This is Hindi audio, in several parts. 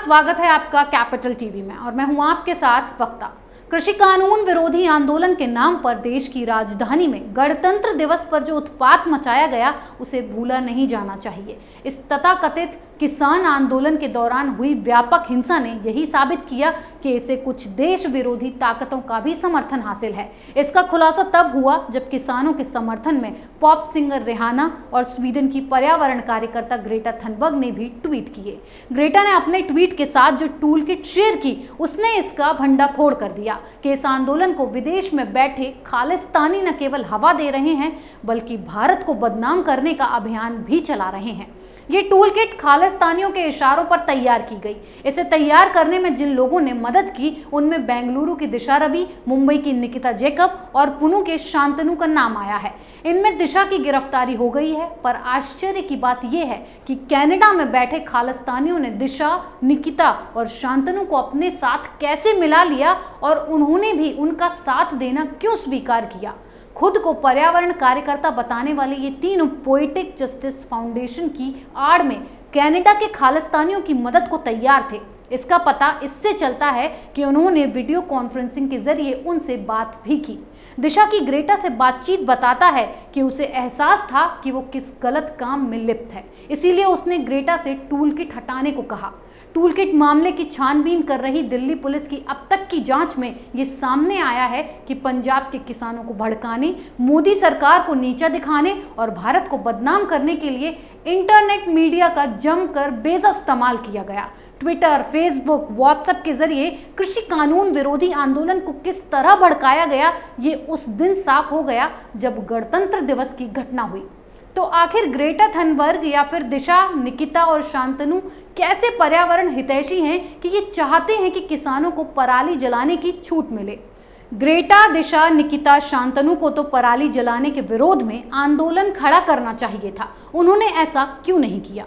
स्वागत है आपका कैपिटल टीवी में और मैं हूं आपके साथ वक्ता। कृषि कानून विरोधी आंदोलन के नाम पर देश की राजधानी में गणतंत्र दिवस पर जो उत्पात मचाया गया उसे भूला नहीं जाना चाहिए। इस तथाकथित किसान आंदोलन के दौरान हुई व्यापक हिंसा ने यही साबित किया कि इसे कुछ देश विरोधी ताकतों का भी समर्थन हासिल है। इसका खुलासा तब हुआ जब किसानों के समर्थन में पॉप सिंगर रिहाना और स्वीडन की पर्यावरण कार्यकर्ता ग्रेटा थनबर्ग ने भी ट्वीट किए। ग्रेटा ने अपने ट्वीट के साथ जो टूल किट शेयर की उसने इसका भंडाफोड़ कर दिया कि इस आंदोलन को विदेश में बैठे खालिस्तानी न केवल हवा दे रहे हैं बल्कि भारत को बदनाम करने का अभियान भी चला रहे हैं। ये टूल किट खालिस्तानियों के इशारों पर तैयार की गई। इसे तैयार करने में जिन लोगों ने मदद की उनमें बेंगलुरु की दिशा रवि, मुंबई की निकिता जैकब और पुणे के शांतनु का नाम आया है। इनमें दिशा की गिरफ्तारी हो गई है, पर आश्चर्य की बात यह है कि कनाडा में बैठे खालिस्तानियों ने दिशा, निकिता और शांतनु को अपने साथ कैसे मिला लिया और उन्होंने भी उनका साथ देना क्यों स्वीकार किया। खुद को पर्यावरण कार्यकर्ता बताने वाले ये तीनों पोएटिक जस्टिस फाउंडेशन की आड़ में कनाडा के खालिस्तानियों की मदद को तैयार थे। इसका पता इससे चलता है कि उन्होंने वीडियो कॉन्फ्रेंसिंग के जरिए उनसे बात भी की। दिशा की ग्रेटा से बातचीत बताता है कि उसे एहसास था कि वो किस गलत काम में लिप्त है, इसीलिए उसने ग्रेटा से टूल किट हटाने को कहा। टूल किट मामले की छानबीन कर रही दिल्ली पुलिस की अब तक की जांच में ये सामने आया है कि पंजाब के किसानों को भड़काने, मोदी सरकार को नीचा दिखाने और भारत को बदनाम करने के लिए इंटरनेट मीडिया का जमकर बेजा इस्तेमाल किया गया। ट्विटर, फेसबुक, व्हाट्सएप के जरिए कृषि कानून विरोधी आंदोलन को किस तरह भड़काया गया ये उस दिन साफ हो गया जब गणतंत्र दिवस की घटना हुई। तो आखिर ग्रेटा थनबर्ग या फिर दिशा, निकिता और शांतनु कैसे पर्यावरण हितैषी हैं कि ये चाहते हैं कि किसानों को पराली जलाने की छूट मिले। ग्रेटा, दिशा, निकिता, शांतनु को तो पराली जलाने के विरोध में आंदोलन खड़ा करना चाहिए था। उन्होंने ऐसा क्यों नहीं किया?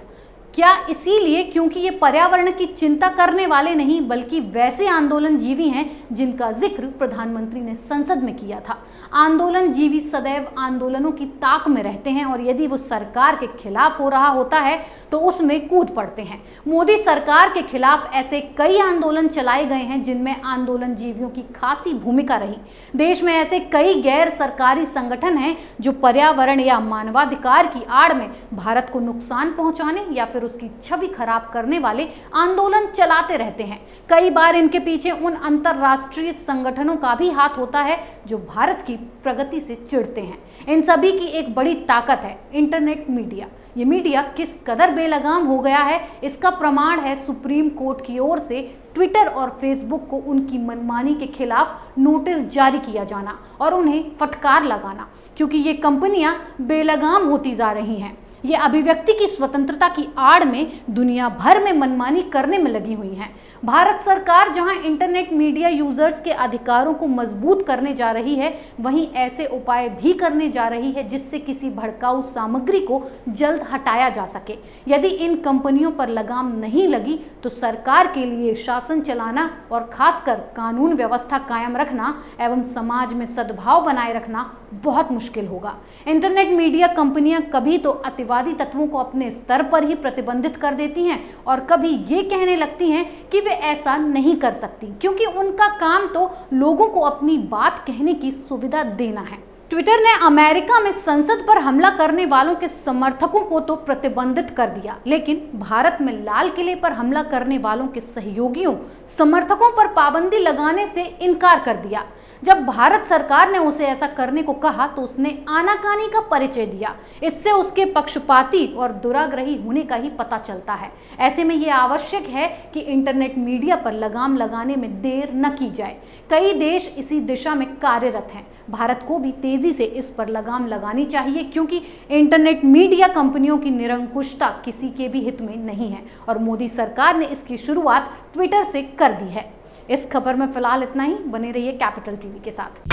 क्या इसीलिए क्योंकि ये पर्यावरण की चिंता करने वाले नहीं बल्कि वैसे आंदोलन जीवी हैं जिनका जिक्र प्रधानमंत्री ने संसद में किया था। आंदोलन जीवी सदैव आंदोलनों की ताक में रहते हैं और यदि वो सरकार के खिलाफ हो रहा होता है तो उसमें कूद पड़ते हैं। मोदी सरकार के खिलाफ ऐसे कई आंदोलन चलाए गए हैं जिनमें आंदोलन जीवियों की खासी भूमिका रही। देश में ऐसे कई गैर सरकारी संगठन हैं जो पर्यावरण या मानवाधिकार की आड़ में भारत को नुकसान पहुंचाने या फिर उसकी छवि खराब करने वाले आंदोलन चलाते रहते हैं। कई बार इनके पीछे उन अंतरराष्ट्रीय संगठनों का भी हाथ होता है जो भारत की प्रगति से चिढ़ते हैं। इन सभी की एक बड़ी ताकत है इंटरनेट मीडिया। ये मीडिया किस कदर बेलगाम हो गया है इसका प्रमाण है सुप्रीम कोर्ट की ओर से ट्विटर और फेसबुक को उनकी मनमानी के खिलाफ नोटिस जारी किया जाना और उन्हें फटकार लगाना, क्योंकि ये कंपनियां बेलगाम होती जा रही हैं। ये अभिव्यक्ति की स्वतंत्रता की आड़ में दुनिया भर में मनमानी करने में लगी हुई हैं। भारत सरकार जहां इंटरनेट मीडिया यूजर्स के अधिकारों को मजबूत करने जा रही है, वहीं ऐसे उपाय भी करने जा रही है जिससे किसी भड़काऊ सामग्री को जल्द हटाया जा सके। यदि इन कंपनियों पर लगाम नहीं लगी तो सरकार के लिए शासन चलाना और खासकर कानून व्यवस्था कायम रखना एवं समाज में सद्भाव बनाए रखना बहुत मुश्किल होगा। इंटरनेट मीडिया कंपनियां कभी तो अतिवादी तत्वों को अपने स्तर पर ही प्रतिबंधित कर देती हैं और कभी ये कहने लगती हैं कि वे ऐसा नहीं कर सकती क्योंकि उनका काम तो लोगों को अपनी बात कहने की सुविधा देना है। ट्विटर ने अमेरिका में संसद पर हमला करने वालों के समर्थकों को तो प्रतिबंधित कर दिया, लेकिन भारत में लाल किले पर हमला करने वालों के सहयोगियों, समर्थकों पर पाबंदी लगाने से इनकार कर दिया। जब भारत सरकार ने उसे ऐसा करने को कहा तो उसने आनाकानी का परिचय दिया। इससे उसके पक्षपाती और दुराग्रही होने का ही पता चलता है। ऐसे में यह आवश्यक है कि इंटरनेट मीडिया पर लगाम लगाने में देर न की जाए। कई देश इसी दिशा में कार्यरत हैं। भारत को भी तेजी से इस पर लगाम लगानी चाहिए क्योंकि इंटरनेट मीडिया कंपनियों की निरंकुशता किसी के भी हित में नहीं है और मोदी सरकार ने इसकी शुरुआत ट्विटर से कर दी है। इस खबर में फिलहाल इतना ही। बने रहिए कैपिटल टीवी के साथ।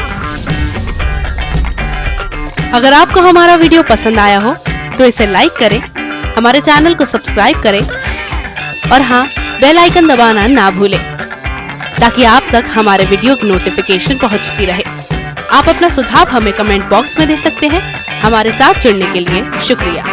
अगर आपको हमारा वीडियो पसंद आया हो तो इसे लाइक करें, हमारे चैनल को सब्सक्राइब करें और हाँ, बेल आइकन दबाना ना भूलें ताकि आप तक हमारे वीडियो की नोटिफिकेशन पहुंचती रहे। आप अपना सुझाव हमें कमेंट बॉक्स में दे सकते हैं। हमारे साथ जुड़ने के लिए शुक्रिया।